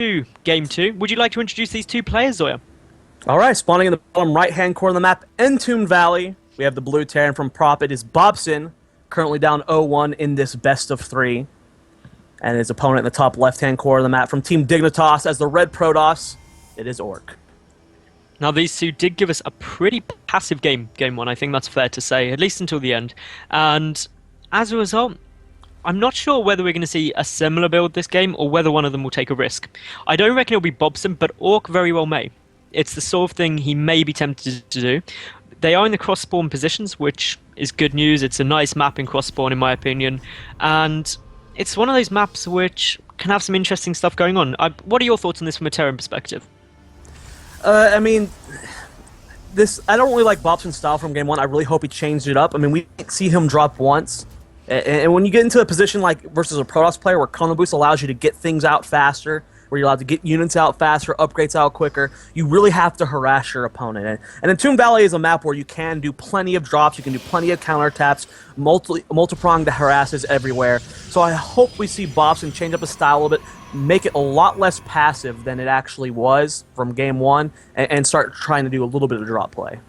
to Game 2. Would you like to introduce these two players, Zoya? All right, spawning in the bottom right-hand corner of the map, Entombed Valley. We have the blue Terran from Prop. It is Bobson, currently down 0-1 in this best of three. And his opponent in the top left-hand corner of the map from Team Dignitas as the red Protoss, it is Ourk. Now, these two did give us a pretty passive game 1. I think that's fair to say, at least until the end. And as a result, I'm not sure whether we're going to see a similar build this game or whether one of them will take a risk. I don't reckon it'll be Bobson, but Ourk very well may. It's the sort of thing he may be tempted to do. They are in the cross-spawn positions, which is good news. It's a nice map in cross-spawn, in my opinion. And it's one of those maps which can have some interesting stuff going on. What are your thoughts on this from a Terran perspective? I mean, I don't really like Bobson's style from game 1. I really hope he changed it up. I mean, we see him drop once. And when you get into a position like versus a Protoss player where Chrono Boost allows you to get things out faster, where you're allowed to get units out faster, upgrades out quicker, you really have to harass your opponent. And Entombed Valley is a map where you can do plenty of drops, you can do plenty of counter taps, multi-pronged harasses everywhere. So I hope we see Bobson change up his style a little bit, make it a lot less passive than it actually was from game 1, and start trying to do a little bit of drop play.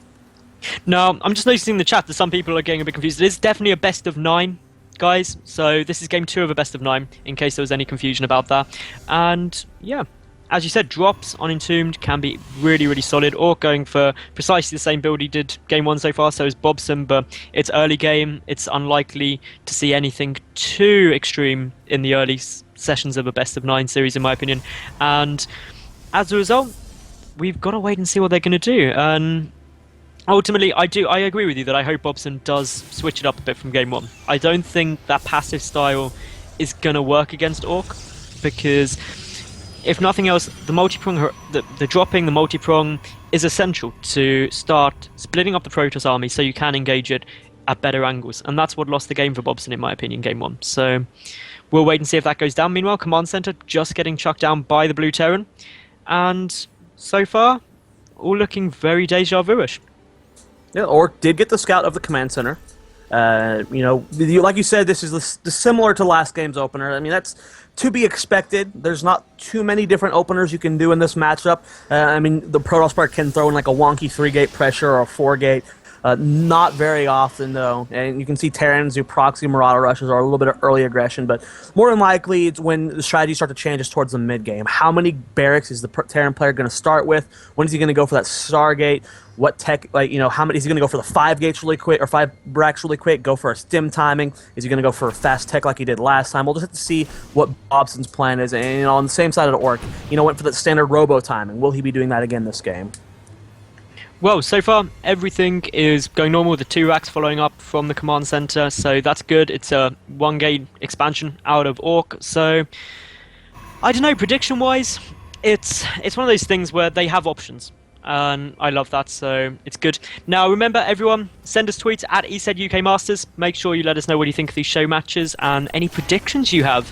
No, I'm just noticing in the chat that some people are getting a bit confused. It is definitely a best of 9. Guys, so this is game 2 of a best of 9, in case there was any confusion about that. And yeah, as you said, drops on Entombed can be really, really solid. Or going for precisely the same build he did game 1 so far, so is Bobson, but it's early game. It's unlikely to see anything too extreme in the early sessions of a best of 9 series, in my opinion. And as a result, we've got to wait and see what they're going to do. And ultimately, I agree with you that I hope Bobson does switch it up a bit from game 1. I don't think that passive style is going to work against Ourk, because if nothing else, the multi-prong, the dropping, the multi-prong is essential to start splitting up the Protoss army so you can engage it at better angles. And that's what lost the game for Bobson, in my opinion, game 1. So we'll wait and see if that goes down. Meanwhile, Command Center just getting chucked down by the blue Terran. And so far, all looking very deja vu-ish. Yeah, Ourk did get the scout of the command center. Like you said, this is similar to last game's opener. I mean, that's to be expected. There's not too many different openers you can do in this matchup. The Protoss player can throw in like a wonky 3-gate pressure or a 4-gate. Not very often, though. And you can see Terrans do proxy Marauder rushes or a little bit of early aggression, but more than likely, it's when the strategies start to change is towards the mid-game. How many barracks is the Terran player going to start with? When is he going to go for that Stargate? What tech, how many is he going to go for the 5 gates really quick, or 5 bracks really quick, go for a stim timing? Is he going to go for a fast tech like he did last time? We'll just have to see what Bobson's plan is. And, on the same side of the Ourk, went for the standard robo timing. Will he be doing that again this game? Well, so far, everything is going normal with the 2 racks following up from the command center, so that's good. It's a 1-gate expansion out of Ourk, so I don't know, prediction-wise, it's one of those things where they have options, and I love that, so it's good. Now, remember, everyone, send us tweets at ESET UK Masters. Make sure you let us know what you think of these show matches and any predictions you have.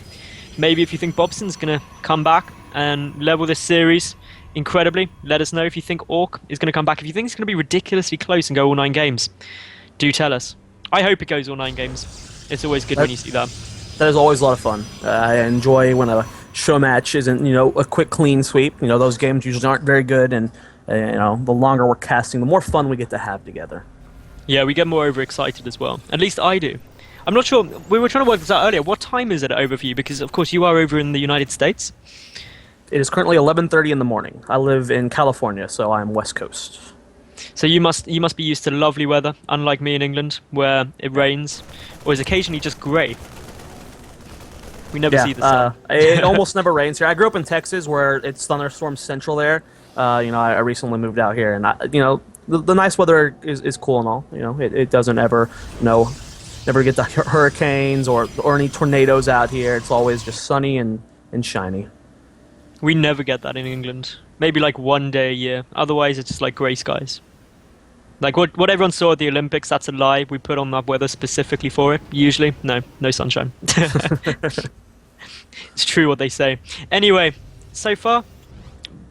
Maybe if you think Bobson's going to come back and level this series incredibly, let us know. If you think Ourk is going to come back, if you think it's going to be ridiculously close and go all 9 games, do tell us. I hope it goes all 9 games. It's always good when you see that. That is always a lot of fun. I enjoy when a show match isn't, a quick clean sweep. Those games usually aren't very good, and the longer we're casting, the more fun we get to have together. Yeah, we get more overexcited as well. At least I do. I'm not sure. We were trying to work this out earlier. What time is it over for you? Because, of course, you are over in the United States. It is currently 11:30 in the morning. I live in California, so I'm West Coast. So you must be used to lovely weather, unlike me in England, where it rains, or is occasionally just grey. We never see the sun. It almost never rains here. I grew up in Texas, where it's thunderstorm central there. I recently moved out here, and the nice weather is cool and all. It doesn't ever, never get the hurricanes or any tornadoes out here. It's always just sunny and shiny. We never get that in England. Maybe like 1 day a year. Otherwise, it's just like grey skies. Like what everyone saw at the Olympics, that's a lie. We put on that weather specifically for it. Usually, no sunshine. It's true what they say. Anyway, so far,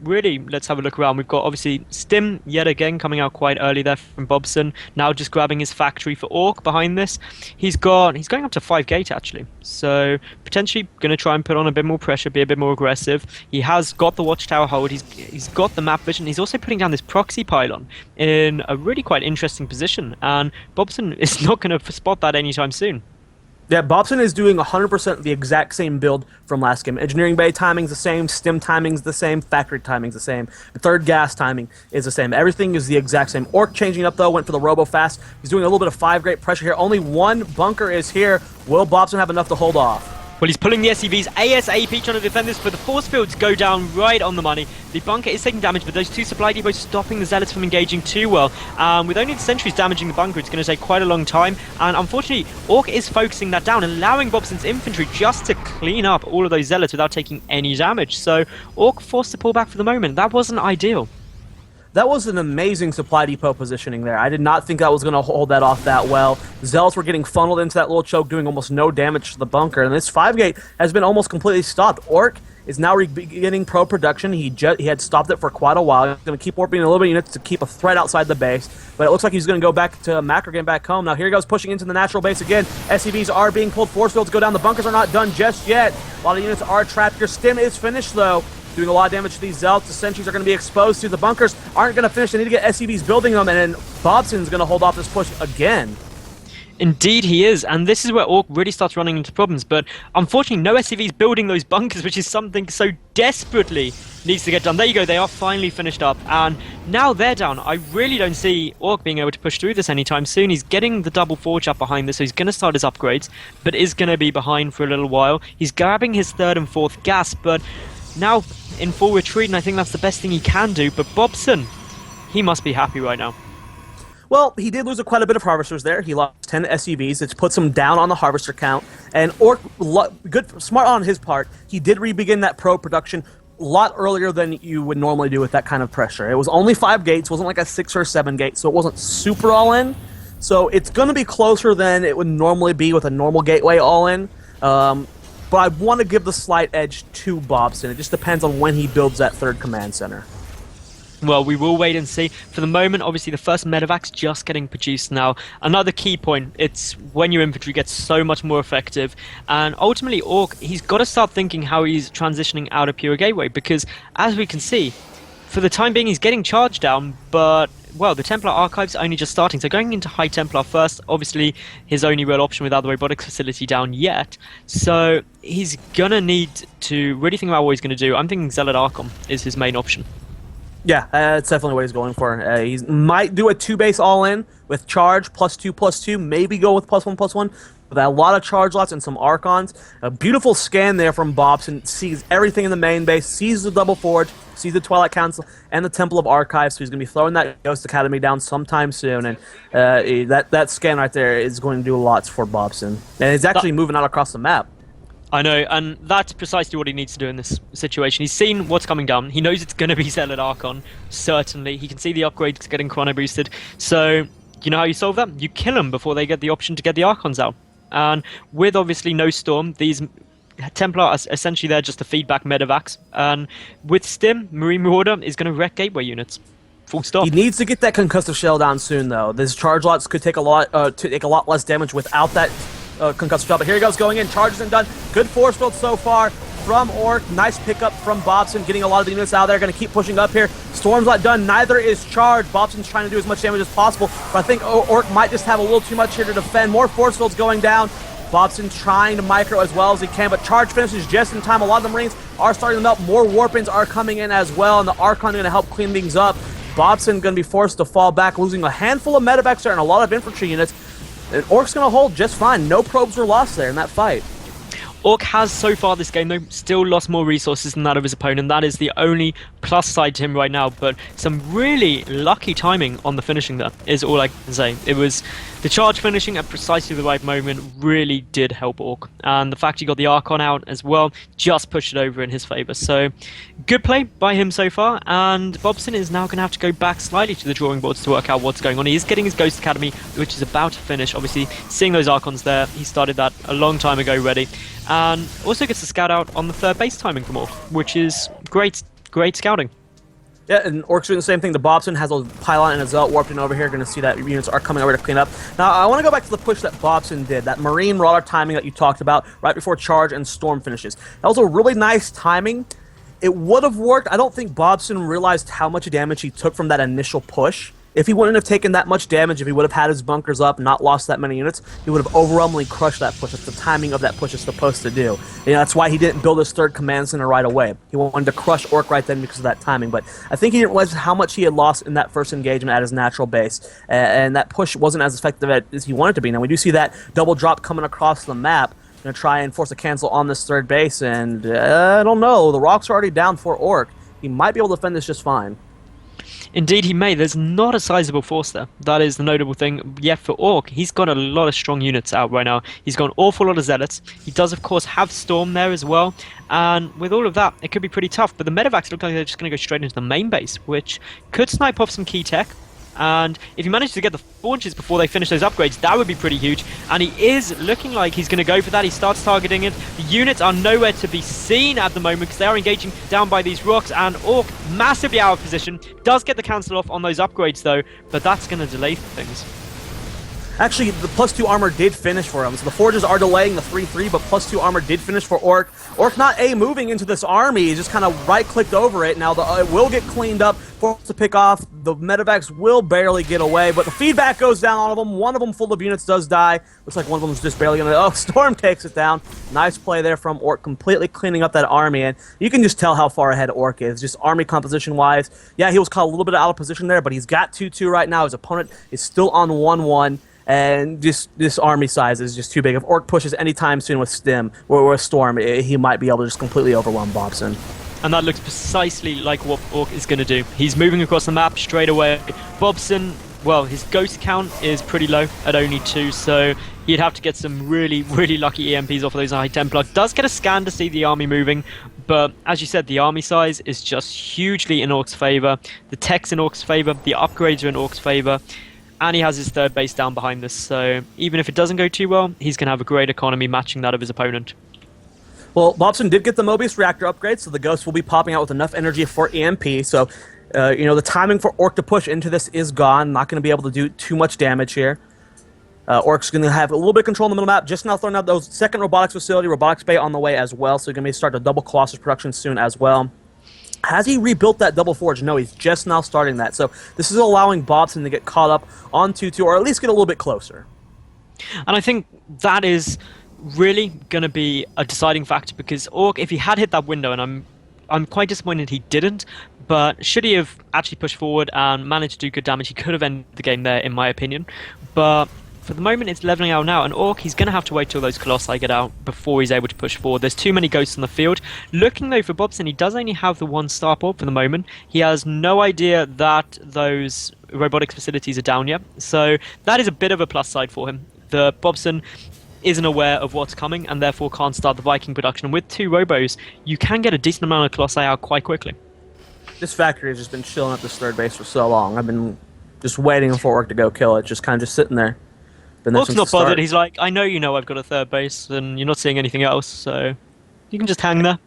really, let's have a look around. We've got obviously Stim yet again coming out quite early there from Bobson. Now just grabbing his factory for Ourk behind this. He's going up to 5 gate actually. So potentially going to try and put on a bit more pressure, be a bit more aggressive. He has got the watchtower hold. He's got the map vision. He's also putting down this proxy pylon in a really quite interesting position. And Bobson is not going to spot that anytime soon. Yeah, Bobson is doing 100% the exact same build from last game. Engineering bay timing's the same, stim timing's the same, factory timing's the same, the third gas timing is the same. Everything is the exact same. Ourk changing up though, went for the robo fast. He's doing a little bit of 5 gate pressure here. Only one bunker is here. Will Bobson have enough to hold off? Well, he's pulling the SCVs ASAP, trying to defend this, but the force fields go down right on the money. The bunker is taking damage, but those 2 supply depots stopping the zealots from engaging too well. With only the sentries damaging the bunker, it's going to take quite a long time. And unfortunately, Ourk is focusing that down, allowing Bobson's infantry just to clean up all of those zealots without taking any damage. So Ourk forced to pull back for the moment. That wasn't ideal. That was an amazing supply depot positioning there. I did not think that was going to hold that off that well. Zealots were getting funneled into that little choke, doing almost no damage to the bunker. And this 5 gate has been almost completely stopped. Ourk is now beginning pro-production. He had stopped it for quite a while. He's going to keep warping a little bit of units to keep a threat outside the base. But it looks like he's going to go back to macro, getting back home. Now here he goes, pushing into the natural base again. SCVs are being pulled. Force fields go down. The bunkers are not done just yet. A lot of units are trapped. Your stim is finished, though. Doing a lot of damage to these zealots. The sentries are going to be exposed to. The bunkers aren't going to finish. They need to get SCVs building them, and then Bobson's going to hold off this push again. Indeed he is, and this is where Ourk really starts running into problems, but unfortunately no SCVs building those bunkers, which is something so desperately needs to get done. There you go, they are finally finished up, and now they're down. I really don't see Ourk being able to push through this anytime soon. He's getting the double forge up behind this, so he's going to start his upgrades, but is going to be behind for a little while. He's grabbing his 3rd and 4th gas, but now in full retreat, and I think that's the best thing he can do, but Bobson, he must be happy right now. Well, he did lose quite a bit of harvesters there. He lost 10 SCVs. It puts him down on the harvester count. And Ourk, smart on his part, he did re-begin that pro production a lot earlier than you would normally do with that kind of pressure. It was only 5 gates, wasn't like a 6 or 7 gate, so it wasn't super all in. So it's going to be closer than it would normally be with a normal gateway all in. But I want to give the slight edge to Bobson. It just depends on when he builds that 3rd command center. Well, we will wait and see. For the moment, obviously, the first medevac's just getting produced now. Another key point, it's when your infantry gets so much more effective. And ultimately, Ourk, he's got to start thinking how he's transitioning out of pure gateway. Because, as we can see, for the time being, he's getting charged down. But, well, the Templar archives are only just starting. So going into High Templar first, obviously, his only real option without the robotics facility down yet. So he's going to need to really think about what he's going to do. I'm thinking Zealot Archon is his main option. Yeah, that's definitely what he's going for. He might do a 2-base all-in with charge, +2/+2, maybe go with +1/+1, with a lot of charge lots and some Archons. A beautiful scan there from Bobson, sees everything in the main base, sees the Double Forge, sees the Twilight Council, and the Temple of Archives, so he's going to be throwing that Ghost Academy down sometime soon, and that scan right there is going to do lots for Bobson. And he's actually moving out across the map. I know, and that's precisely what he needs to do in this situation. He's seen what's coming down. He knows it's going to be Zealot Archon, certainly. He can see the upgrades getting chrono boosted. So, you know how you solve that? You kill them before they get the option to get the Archons out. And with obviously no Storm, these Templar are essentially there just to feedback medevacs. And with Stim, Marine Marauder is going to wreck gateway units. Full stop. He needs to get that concussive shell down soon, though. These charge lots could take a lot less damage without that concussive shell. But here he goes, going in. Charge isn't done. Good force field so far from Ourk. Nice pickup from Bobson, getting a lot of the units out there. Going to keep pushing up here. Storm's not done. Neither is charged. Bobson's trying to do as much damage as possible, but I think Ourk might just have a little too much here to defend. More force fields going down. Bobson trying to micro as well as he can, but charge finishes just in time. A lot of the Marines are starting to melt. More warpins are coming in as well, and the Archon going to help clean things up. Bobson going to be forced to fall back, losing a handful of medevacs there and a lot of infantry units. And Ourk's going to hold just fine. No probes were lost there in that fight. Ourk has so far this game though still lost more resources than that of his opponent. That is the only plus side to him right now, but some really lucky timing on the finishing there is all I can say. It was the charge finishing at precisely the right moment really did help Ourk, and the fact he got the Archon out as well just pushed it over in his favour. So good play by him so far, and Bobson is now going to have to go back slightly to the drawing boards to work out what's going on. He is getting his Ghost Academy, which is about to finish. Obviously seeing those Archons there, he started that a long time ago ready, and also gets the scout out on the 3rd base timing from Ourk, which is great scouting. Yeah, and Orc's doing the same thing. The Bobson has a pylon and a Zealot warped in over here. Going to see that units are coming over to clean up. Now, I want to go back to the push that Bobson did, that Marine Marauder timing that you talked about right before Charge and Storm finishes. That was a really nice timing. It would have worked. I don't think Bobson realized how much damage he took from that initial push. If he wouldn't have taken that much damage, if he would have had his bunkers up, not lost that many units, he would have overwhelmingly crushed that push. That's the timing of that push is supposed to do. That's why he didn't build his third command center right away. He wanted to crush Ourk right then because of that timing. But I think he didn't realize how much he had lost in that first engagement at his natural base. And that push wasn't as effective as he wanted to be. Now, we do see that double drop coming across the map. Going to try and force a cancel on this third base. And I don't know. The rocks are already down for Ourk. He might be able to defend this just fine. Indeed, he may. There's not a sizable force there. That is the notable thing. Yet for Ourk, he's got a lot of strong units out right now. He's got an awful lot of Zealots. He does, of course, have Storm there as well. And with all of that, it could be pretty tough. But the Medivacs look like they're just going to go straight into the main base, which could snipe off some key tech. And if he manages to get the launches before they finish those upgrades, that would be pretty huge. And he is looking like he's going to go for that. He starts targeting it. The units are nowhere to be seen at the moment because they are engaging down by these rocks. And Ourk, massively out of position, does get the cancel off on those upgrades though, but that's going to delay things. Actually, the +2 armor did finish for him. So the Forges are delaying the 3-3, but +2 armor did finish for Ourk. Ourk not moving into this army. He just kind of right-clicked over it. Now it will get cleaned up, forced to pick off. The Medivacs will barely get away, but the feedback goes down on them. One of them full of units does die. Looks like one of them is just barely going to... Oh, Storm takes it down. Nice play there from Ourk, completely cleaning up that army. And you can just tell how far ahead Ourk is, just army composition-wise. Yeah, he was caught a little bit out of position there, but he's got 2-2 right now. His opponent is still on 1-1. And just this army size is just too big. If Ourk pushes anytime soon with Stim or with Storm, he might be able to just completely overwhelm Bobson. And that looks precisely like what Ourk is going to do. He's moving across the map straight away. Bobson, well, his ghost count is pretty low at only 2, so he'd have to get some really, really lucky EMPs off of those High Templar. Does get a scan to see the army moving, but as you said, the army size is just hugely in Ourk's favor. The tech's in Ourk's favor, the upgrades are in Ourk's favor. And he has his third base down behind this, so even if it doesn't go too well, he's going to have a great economy matching that of his opponent. Well, Bobson did get the Mobius reactor upgrade, so the Ghost will be popping out with enough energy for EMP, so the timing for Ourk to push into this is gone. Not going to be able to do too much damage here. Ourk's going to have a little bit of control in the middle map, just now throwing out those second robotics facility, robotics bay on the way as well, so you're going to start to double Colossus production soon as well. Has he rebuilt that double forge? No, he's just now starting that. So this is allowing Bobson to get caught up on 2-2, or at least get a little bit closer. And I think that is really going to be a deciding factor because Ourk, if he had hit that window, and I'm quite disappointed he didn't, but should he have actually pushed forward and managed to do good damage, he could have ended the game there, in my opinion. But for the moment, it's leveling out now, and Ourk, he's going to have to wait till those Colossi get out before he's able to push forward. There's too many ghosts on the field. Looking, though, for Bobson, he does only have the 1 starport for the moment. He has no idea that those robotics facilities are down yet, so that is a bit of a plus side for him. The Bobson isn't aware of what's coming, and therefore can't start the Viking production. And with 2 robos, you can get a decent amount of Colossi out quite quickly. This factory has just been chilling at this third base for so long. I've been just waiting for Ourk to go kill it, just kind of just sitting there. Ourk's not bothered. He's like, I know you know I've got a third base, and you're not seeing anything else, so you can just hang there.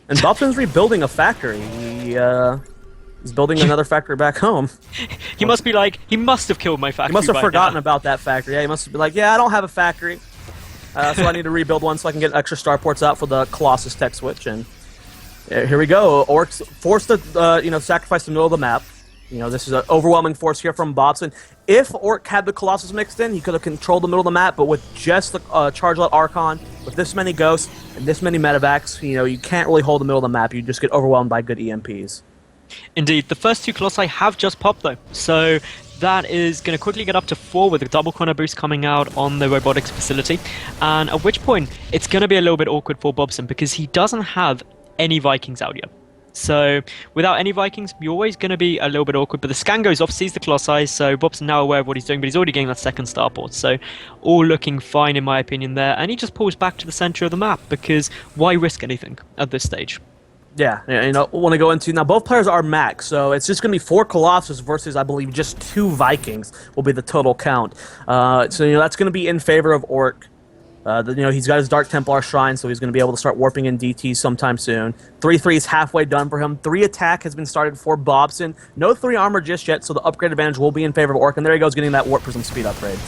And Bobson's rebuilding a factory. He's building another factory back home. He must be like, he must have killed my factory. He must have forgotten now. About that factory. Yeah, he must be like, yeah, I don't have a factory, so I need to rebuild one so I can get extra starports out for the Colossus tech switch. And here we go. Ourk's forced to sacrifice the middle of the map. This is an overwhelming force here from Bobson. If Ourk had the Colossus mixed in, he could have controlled the middle of the map, but with just the Charge-Lot Archon, with this many Ghosts, and this many Medivacs, you can't really hold the middle of the map. You just get overwhelmed by good EMPs. Indeed. The first 2 Colossi have just popped, though, so that is going to quickly get up to 4 with a double chrono boost coming out on the robotics facility, and at which point, it's going to be a little bit awkward for Bobson, because he doesn't have any Vikings out yet. So, without any Vikings, you're always going to be a little bit awkward. But the scan goes off, sees the Colossi, so Bobson now aware of what he's doing, but he's already getting that second starport. So, all looking fine in my opinion there. And he just pulls back to the center of the map, because why risk anything at this stage? Yeah, want to go into... Now, both players are max, so it's just going to be 4 Colossus versus, I believe, just 2 Vikings will be the total count. So, that's going to be in favor of Ourk. He's got his Dark Templar Shrine, so he's going to be able to start warping in DT sometime soon. 3-3 is halfway done for him. 3 attack has been started for Bobson. No 3 armor just yet, so the upgrade advantage will be in favor of Ourk, and there he goes getting that Warp Prism speed upgrade.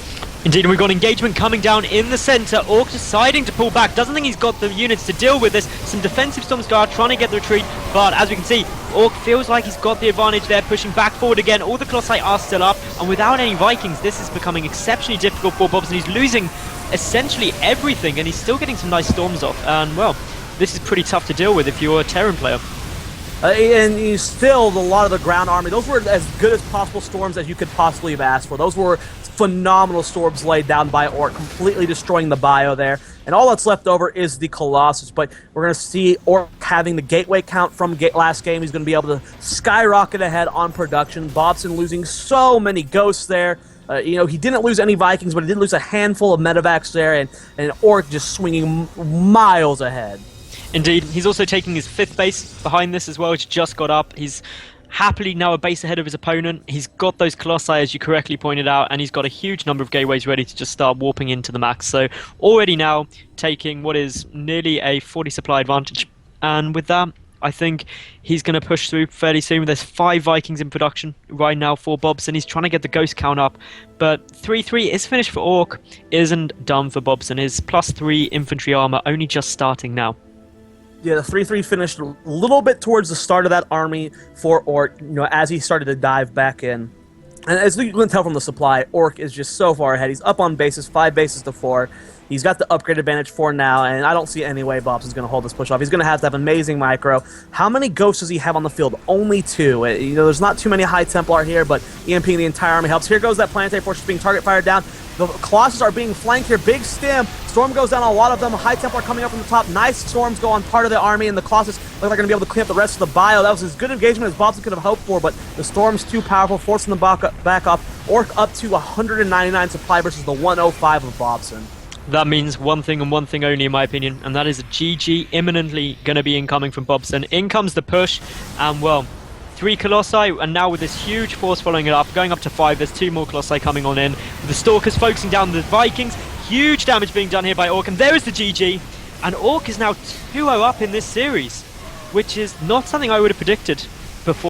Indeed, and we've got engagement coming down in the center. Ourk deciding to pull back. Doesn't think he's got the units to deal with this. Some defensive Storm Scar trying to get the retreat, but as we can see, Ourk feels like he's got the advantage there, pushing back forward again. All the Colossi are still up, and without any Vikings, this is becoming exceptionally difficult for Bobson. He's losing essentially everything, and he's still getting some nice storms off. And well, this is pretty tough to deal with if you're a Terran player. And you still, a lot of the ground army, those were as good as possible storms as you could possibly have asked for. Those were phenomenal storms laid down by Ourk, completely destroying the bio there. And all that's left over is the Colossus. But we're going to see Ourk having the gateway count from last game. He's going to be able to skyrocket ahead on production. Bobson losing so many ghosts there. He didn't lose any Vikings, but he did lose a handful of medevacs there, and Ourk just swinging miles ahead. Indeed, he's also taking his 5th base behind this as well, which just got up. He's happily now a base ahead of his opponent. He's got those Colossi, as you correctly pointed out, and he's got a huge number of gateways ready to just start warping into the max. So already now taking what is nearly a 40 supply advantage. And with that, I think he's going to push through fairly soon. There's 5 Vikings in production right now for Bobson. He's trying to get the ghost count up, but 3-3 is finished for Ourk. Isn't done for Bobson. His +3 infantry armor only just starting now. Yeah, the 3-3 finished a little bit towards the start of that army for Ourk, as he started to dive back in. And as you can tell from the supply, Ourk is just so far ahead. He's up on bases, 5 bases to 4. He's got the upgrade advantage for now, and I don't see any way Bobson's going to hold this push off. He's going to have amazing micro. How many ghosts does he have on the field? Only 2. There's not too many High Templar here, but EMPing the entire army helps. Here goes that Planetary Fortress being target fired down. The Colossus are being flanked here. Big stim. Storm goes down on a lot of them. High Templar coming up from the top. Nice storms go on part of the army, and the Colossus look like they're going to be able to clean up the rest of the bio. That was as good engagement as Bobson could have hoped for, but the storm's too powerful, forcing them back up. Ourk up to 199 supply versus the 105 of Bobson. That means one thing and one thing only, in my opinion, and that is a GG imminently going to be incoming from Bobson. In comes the push, and well, 3 Colossi, and now with this huge force following it up, going up to 5, there's 2 more Colossi coming on in. The Stalkers focusing down the Vikings, huge damage being done here by Ourk, and there is the GG, and Ourk is now 2-0 up in this series, which is not something I would have predicted.